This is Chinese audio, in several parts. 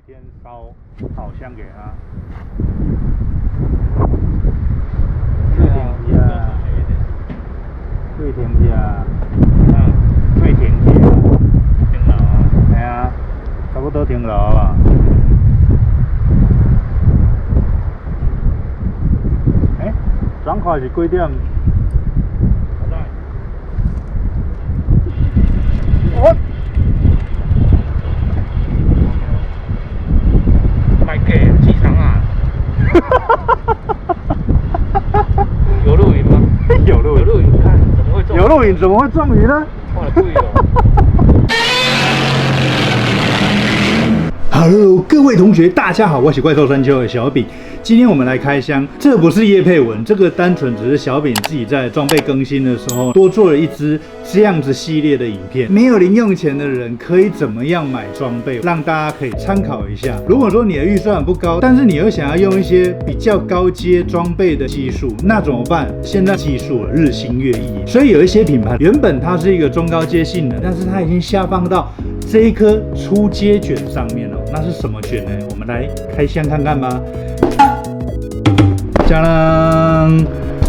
天烧好香给他。对停去啊，对停去啊，停牢啊，系啊，差不多停牢啊。转快是几点？我卖给机场啊。有录影吗？有录影，有录影，看怎么会中？有录影，怎么会中鱼呢？哇，对哦。Hello， 各位同学，大家好，我是怪兽山丘的小饼。今天我们来开箱，这不是业配文，这个单纯只是小饼自己在装备更新的时候多做了一支这样子系列的影片。没有零用钱的人可以怎么样买装备，让大家可以参考一下。如果说你的预算不高，但是你又想要用一些比较高阶装备的技术，那怎么办？现在技术日新月异，所以有一些品牌原本它是一个中高阶性能，但是它已经下放到这一颗初阶卷上面了。那是什么卷呢？我们来开箱看看吧。加啦，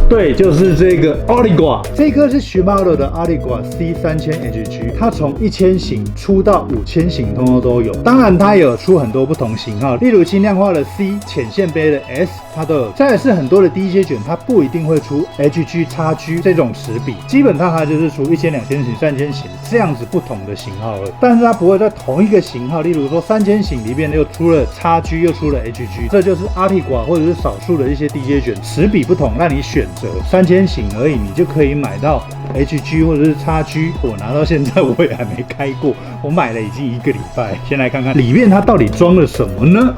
对，就是这个 Aligua， 这颗是 Shimano 的 Aligua C3000HG， 它从1000型出到5000型，通通都有。当然，它有出很多不同型号，例如轻量化的 C、浅线杯的 S， 它都有。再来是很多的低阶卷，它不一定会出 HG、XG 这种齿比，基本上它就是出1000、2000型、3000型这样子不同的型号而已。但是它不会在同一个型号，例如说3000型里面又出了 XG， 又出了 HG， 这就是 Aligua 或者是少数的一些低阶卷，齿比不同，让你选择3000型而已，你就可以买到 HG 或者是 XG。我拿到现在我也还没开过，我买了已经1个礼拜。先来看看里面它到底装了什么呢？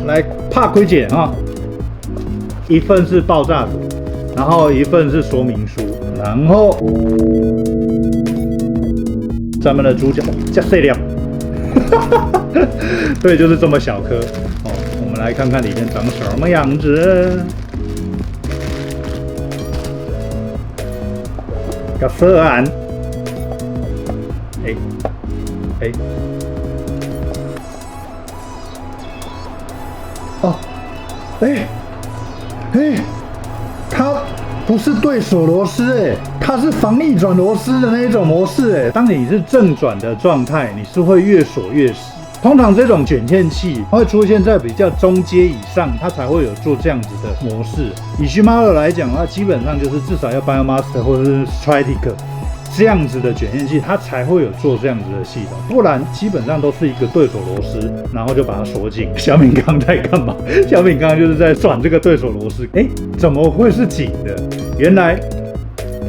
来，怕亏姐啊，一份是爆炸图，然后一份是说明书，然后咱们的主角加碎料，对，就是这么小颗哦。我们来看看里面长什么样子。个色案，它不是对锁螺丝它是防逆转螺丝的那一种模式当你是正转的状态，你是会越锁越死。通常这种卷线器会出现在比较中阶以上，它才会有做这样子的模式。以 Shimano 来讲的话，基本上就是至少要 Biomaster 或者是 Strike 这样子的卷线器，它才会有做这样子的系统，不然基本上都是一个对锁螺丝，然后就把它锁紧。小敏刚在干嘛？小敏刚就是在转这个对锁螺丝，怎么会是紧的？原来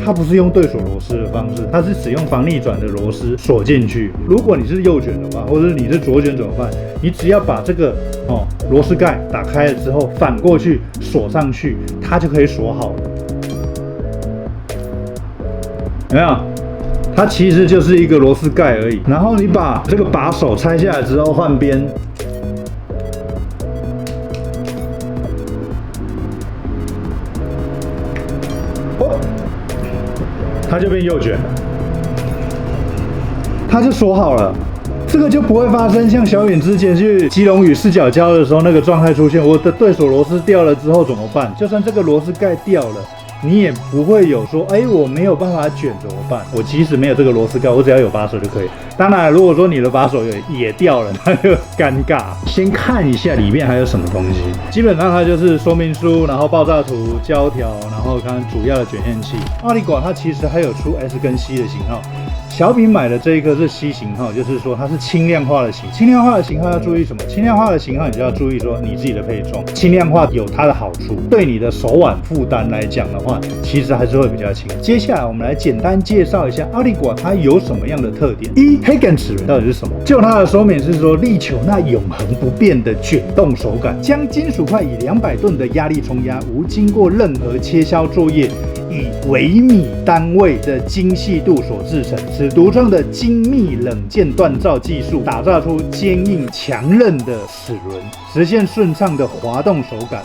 它不是用对锁螺丝的方式，它是使用防逆转的螺丝锁进去。如果你是右卷的话，或者你是左卷怎么办？你只要把这个螺丝盖打开了之后，反过去锁上去，它就可以锁好了。有没有？它其实就是一个螺丝盖而已。然后你把这个把手拆下来之后换边，它就变右卷了，它就锁好了。这个就不会发生像小远之前去基隆屿四角礁的时候那个状态出现。我的对锁螺丝掉了之后怎么办？就算这个螺丝盖掉了，你也不会有说，我没有办法卷怎么办？我即使没有这个螺丝盖，我只要有把手就可以。当然，如果说你的把手也掉了，那就尴尬。先看一下里面还有什么东西。基本上它就是说明书，然后爆炸图、胶条，然后看主要的卷线器。Aligua它其实还有出 S 跟 C 的型号。小饼买的这一颗是 C 型号，就是说它是轻量化的型。轻量化的型号要注意什么？轻量化的型号你就要注意说你自己的配重。轻量化有它的好处，对你的手腕负担来讲的话，其实还是会比较轻。接下来我们来简单介绍一下Aligua它有什么样的特点。黑杆齿轮到底是什么？就它的说明是说，力求那永恒不变的卷动手感，将金属块以200吨的压力冲压，无经过任何切削作业，以微米单位的精细度所制成，此独创的精密冷件锻造技术，打造出坚硬强韧的齿轮，实现顺畅的滑动手感。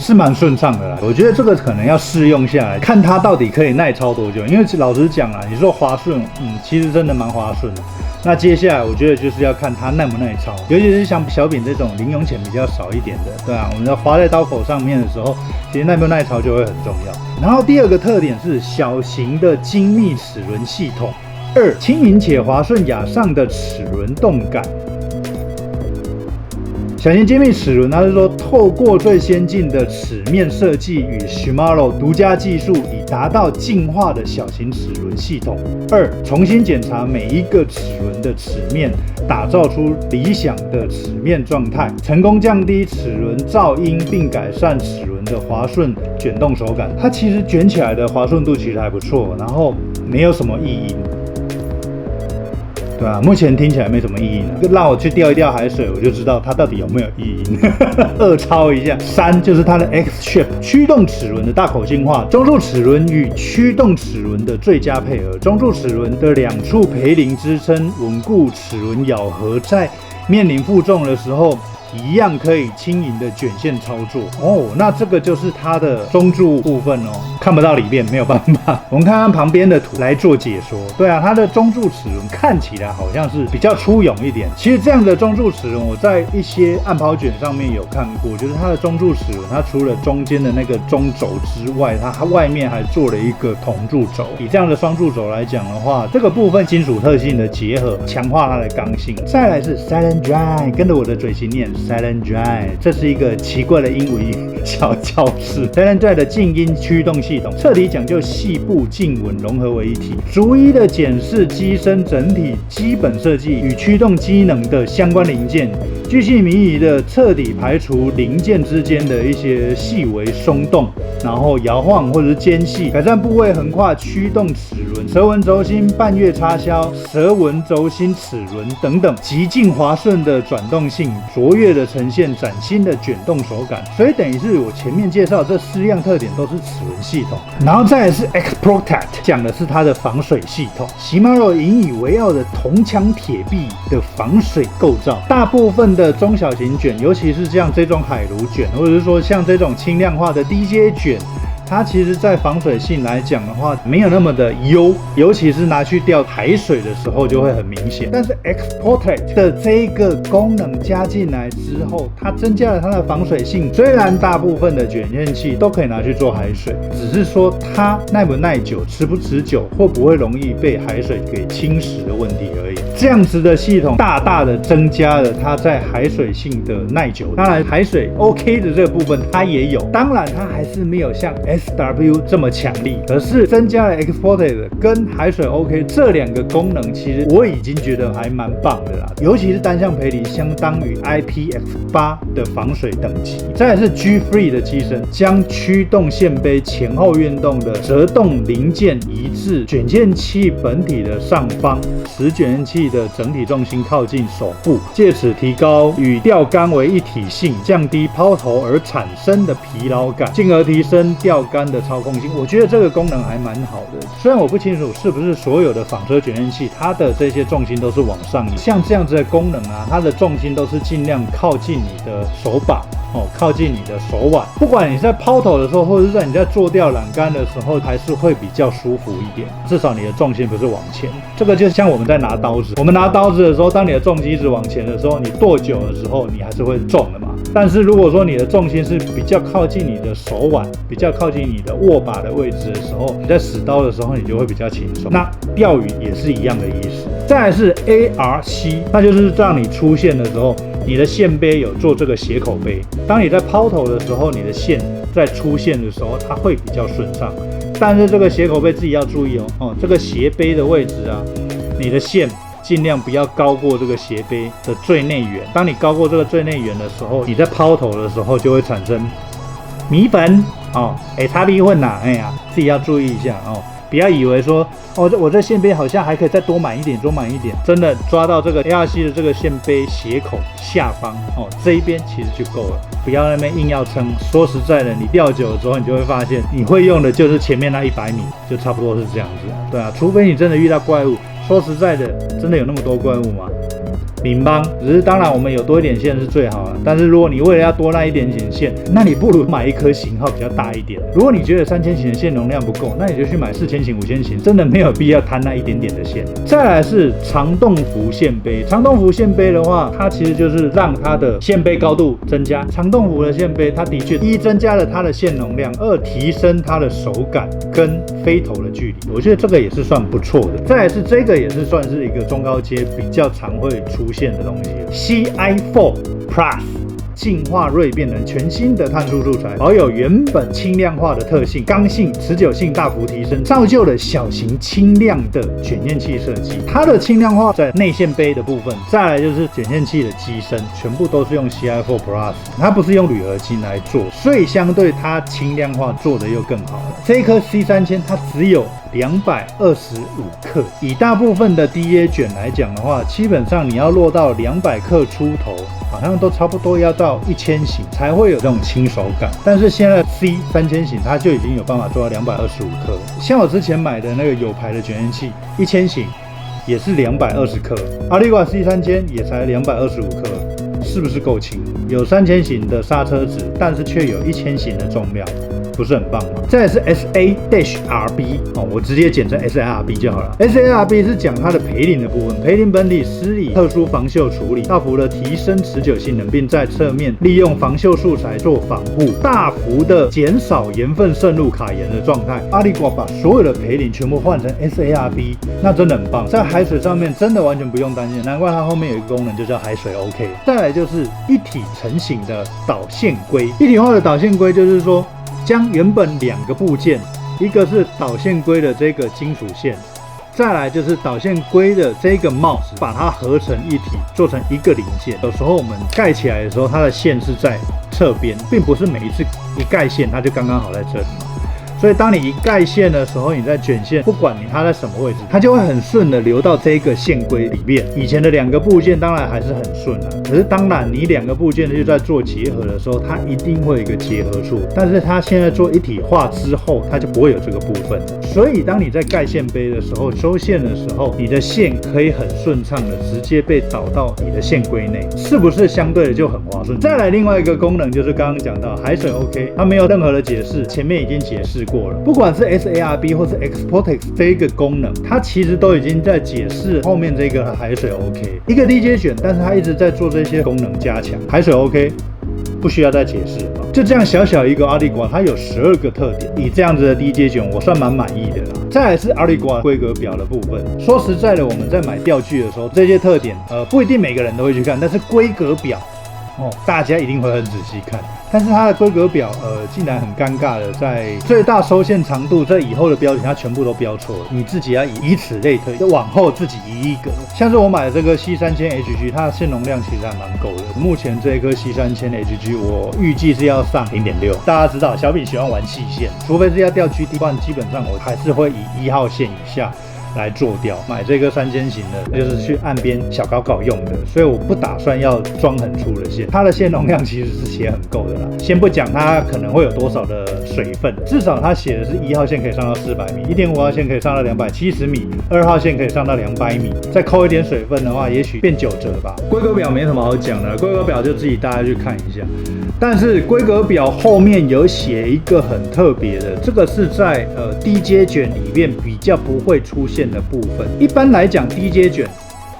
是蛮顺畅的啦。我觉得这个可能要试用下来，看它到底可以耐操多久。因为老实讲啦，你说滑顺，其实真的蛮滑顺的。那接下来我觉得就是要看它耐不耐操，尤其是像小饼这种零用钱比较少一点的，对啊，我们要滑在刀口上面的时候，其实耐不耐操就会很重要。然后第二个特点是小型的精密齿轮系统。2. 轻盈且滑顺雅尚的齿轮动感。小型精密齿轮，它是说透过最先进的齿面设计与 Shimano 独家技术，以达到进化的小型齿轮系统。2. 重新检查每一个齿轮的齿面，打造出理想的齿面状态，成功降低齿轮噪音，并改善齿轮的滑顺卷动手感。它其实卷起来的滑顺度其实还不错，然后没有什么异音。对啊，目前听起来没什么异音，让我去钓一钓海水，我就知道它到底有没有异音。恶抄一下。3就是它的 X-Shape 驱动齿轮的大口径化，中柱齿轮与驱动齿轮的最佳配合，中柱齿轮的2处培林支撑，稳固齿轮咬合，在面临负重的时候一样可以轻盈的卷线操作哦。那这个就是它的中柱部分哦，看不到里面没有办法。我们看看旁边的图来做解说。对啊，它的中柱齿轮看起来好像是比较粗勇一点。其实这样的中柱齿轮我在一些暗跑卷上面有看过，就是它的中柱齿轮，它除了中间的那个中轴之外，它外面还做了一个铜柱轴。以这样的双柱轴来讲的话，这个部分金属特性的结合，强化它的刚性。再来是 Silent Drive， 跟着我的嘴型念。Silent Drive， 这是一个奇怪的英文小教室。Silent Drive 的静音驱动系统，彻底讲究细部静稳融合为一体，逐一的检视机身整体基本设计与驱动机能的相关零件，巨细靡遗的彻底排除零件之间的一些细微松动，然后摇晃或者是间隙，改善部位横跨驱动齿轮、蛇纹轴心、半月插销、蛇纹轴心齿轮等等，极尽滑顺的转动性，卓越的呈现崭新的卷动手感。所以等于是我前面介绍这4样特点都是齿轮系统。然后再来是 X-Protect， 讲的是它的防水系统。Shimano 引以为傲的铜墙铁壁的防水构造，大部分的中小型卷，尤其是像这种海鲈卷，或者是说像这种轻量化的低阶卷，它其实在防水性来讲的话没有那么的优，尤其是拿去钓海水的时候就会很明显。但是 X-Protect 的这个功能加进来之后，它增加了它的防水性。虽然大部分的卷线器都可以拿去做海水，只是说它耐不耐久、持不持久、会不会容易被海水给侵蚀的问题而已。这样子的系统大大的增加了它在海水性的耐久。当然海水 OK 的这个部分它也有，当然它还是没有像 SW 这么强力，可是增加了 X-Protect 跟海水 OK 这2个功能，其实我已经觉得还蛮棒的啦。尤其是单向培林相当于 IPX8 的防水等级。再来是 G-Free 的机身，将驱动线杯前后运动的折动零件移至卷线器本体的上方，使卷线器的整体重心靠近手部，借此提高与钓竿为一体性，降低抛投而产生的疲劳感，进而提升钓竿的操控性。我觉得这个功能还蛮好的。虽然我不清楚是不是所有的纺车卷线器它的这些重心都是往上移，像这样子的功能啊，它的重心都是尽量靠近你的手把靠近你的手腕，不管你在抛投的时候，或者是在你在做钓缆竿的时候，还是会比较舒服一点。至少你的重心不是往前。这个就像我们在拿刀子，我们拿刀子的时候，当你的重机一直往前的时候，你剁久的时候，你还是会重的嘛。但是如果说你的重心是比较靠近你的手腕，比较靠近你的握把的位置的时候，你在使刀的时候，你就会比较轻松。那钓鱼也是一样的意思。再来是 ARC， 那就是让你出线的时候，你的线杯有做这个斜口杯，当你在抛投的时候，你的线在出线的时候，它会比较顺畅。但是这个斜口杯自己要注意这个斜杯的位置啊，你的线尽量不要高过这个斜杯的最内缘。当你高过这个最内缘的时候，你在抛投的时候就会产生米粉擦米混呐，自己要注意一下不要以为说我这线杯好像还可以再多满一点，真的抓到这个 ARC 的这个线杯斜口下方这一边其实就够了，不要那边硬要撑。说实在的，你钓久了之后，你就会发现你会用的就是前面那100米，就差不多是这样子。对啊，除非你真的遇到怪物。说实在的，真的有那么多怪物吗？明邦，只是当然我们有多一点线是最好的，但是如果你为了要多那一点点线，那你不如买一颗型号比较大一点。如果你觉得3000型的线容量不够，那你就去买4000型、5000型，真的没有必要贪那一点点的线。再来是长动幅线杯，长动幅线杯的话，它其实就是让它的线杯高度增加。长动幅的线杯，它的确一增加了它的线容量，二提升它的手感跟飞头的距离，我觉得这个也是算不错的。再来是这个也是算是一个中高阶比较常会出现的东西 ，CI4 Plus。进化锐变成全新的碳素素材，保有原本轻量化的特性，刚性、持久性大幅提升，造就了小型轻量的卷线器设计。它的轻量化在内线杯的部分，再来就是卷线器的机身，全部都是用 CI4 Plus， 它不是用铝合金来做，所以相对它轻量化做的又更好了。这一颗 C3000 它只有225克，以大部分的 DA 卷来讲的话，基本上你要落到200克出头，好像都差不多要到1000型才会有这种轻手感。但是现在 C3000 型它就已经有办法做到225克了。像我之前买的那个有牌的卷线器，1000型也是220克，阿里瓜 C3000 也才225克，是不是够轻？有3000型的刹车值，但是却有1000型的重量。不是很棒吗？再来是 SA-RB 我直接简称 SARB 就好了。SARB 是讲它的培林的部分，培林本体施以特殊防锈处理，大幅的提升持久性能，并在侧面利用防锈素材做防护，大幅的减少盐分渗入卡盐的状态。阿里瓜把所有的培林全部换成 SARB， 那真的很棒，在海水上面真的完全不用担心，难怪它后面有一个功能就叫海水 OK。再来就是一体成型的导线规，一体化的导线规就是说，将原本2个部件，一个是导线规的这个金属线，再来就是导线规的这个帽子，把它合成一体，做成一个零件。有时候我们盖起来的时候，它的线是在侧边，并不是每一次一盖线它就刚刚好在这里。所以当你一盖线的时候，你在卷线，不管它在什么位置，它就会很顺的流到这个线规里面。以前的2个部件当然还是很顺啊，可是当然你2个部件就在做结合的时候，它一定会有一个结合处，但是它现在做一体化之后，它就不会有这个部分。所以当你在盖线杯的时候，收线的时候，你的线可以很顺畅的直接被导到你的线规内，是不是相对的就很滑顺？再来另外一个功能就是刚刚讲到海水 OK， 它没有任何的解释，前面已经解释过了。不管是 SARB 或是 Exportex 这一个功能，它其实都已经在解释后面这个海水 OK， 一个 DJ 卷，但是它一直在做这些功能加强。海水 OK 不需要再解释，就这样小小一个阿里瓜，它有12个特点，以这样子的 DJ 卷，我算蛮满意的啦。再来是阿里瓜规格表的部分，说实在的，我们在买钓具的时候，这些特点不一定每个人都会去看，但是规格表大家一定会很仔细看。但是它的规格表竟然很尴尬的在最大收线长度这以后的标题它全部都标错了，你自己要以此类推，就往后自己移一格。像是我买的这个 C3000HG， 它的线容量其实还蛮够的。目前这颗 C3000HG 我预计是要上 0.6。大家知道小饼喜欢玩细线，除非是要钓 GT， 不然基本上我还是会以1号线以下来做掉。买这个3000型的就是去岸边小搞搞用的，所以我不打算要装很粗的线。它的线容量其实是写很够的啦，先不讲它可能会有多少的水分，至少它写的是1号线可以上到400米，1.5号线可以上到270米，2号线可以上到200米，再扣一点水分的话，也许变9折吧。规格表没什么好讲的，规格表就自己大家去看一下。但是规格表后面有写一个很特别的，这个是在DJ 卷里面比较不会出现的部分。一般来讲 DJ 卷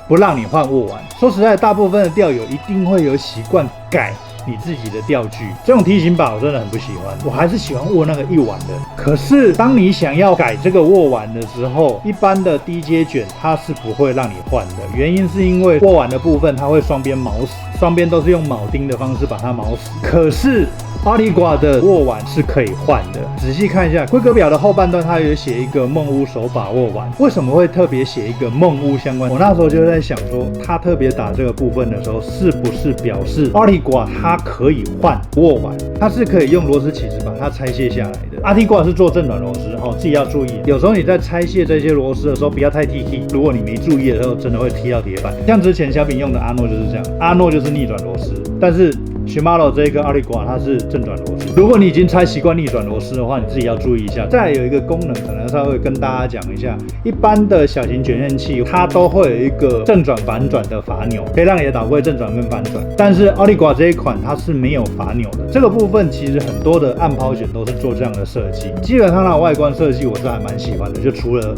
不让你换握腕，说实在，大部分的钓友一定会有习惯改你自己的钓具，这种梯形把我真的很不喜欢，我还是喜欢握那个1腕的。可是当你想要改这个握腕的时候，一般的 DJ 卷它是不会让你换的，原因是因为握腕的部分它会双边铆死，双边都是用铆钉的方式把它铆死。可是阿里瓜的握腕是可以换的，仔细看一下规格表的后半段，它有写一个梦屋手把握腕。为什么会特别写一个梦屋相关？我那时候就在想说，他特别打这个部分的时候，是不是表示阿里瓜它可以换握腕，它是可以用螺丝起子把它拆卸下来的。阿里瓜是做正转螺丝自己要注意，有时候你在拆卸这些螺丝的时候，不要太踢踢，如果你没注意的时候，真的会踢到铁板。像之前小饼用的阿诺就是这样，阿诺就是逆转螺丝，但是 Shimano 这个奥利寡它是正转螺丝。如果你已经拆习惯逆转螺丝的话，你自己要注意一下。再来有一个功能，可能稍微跟大家讲一下，一般的小型卷刃器它都会有一个正转反转的阀钮，可以让你的导柜正转跟反转。但是奥利寡这一款它是没有阀钮的，这个部分其实很多的暗抛选都是做这样的设计。基本上它的外观设计我是还蛮喜欢的，就除了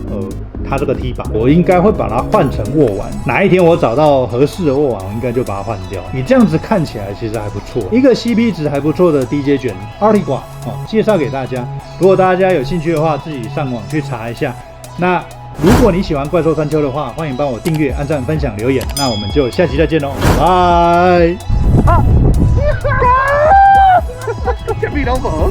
它这个踢把，我应该会把它换成握腕。哪一天我找到合适的握腕，我应该就把它换掉。你这样子看起来其实还不错，一个 CP 值还不错的 DJ 卷奥利寡介绍给大家。如果大家有兴趣的话，自己上网去查一下。那如果你喜欢怪兽山丘的话，欢迎帮我订阅、按赞、分享、留言。那我们就下期再见喽，拜。这边都冇。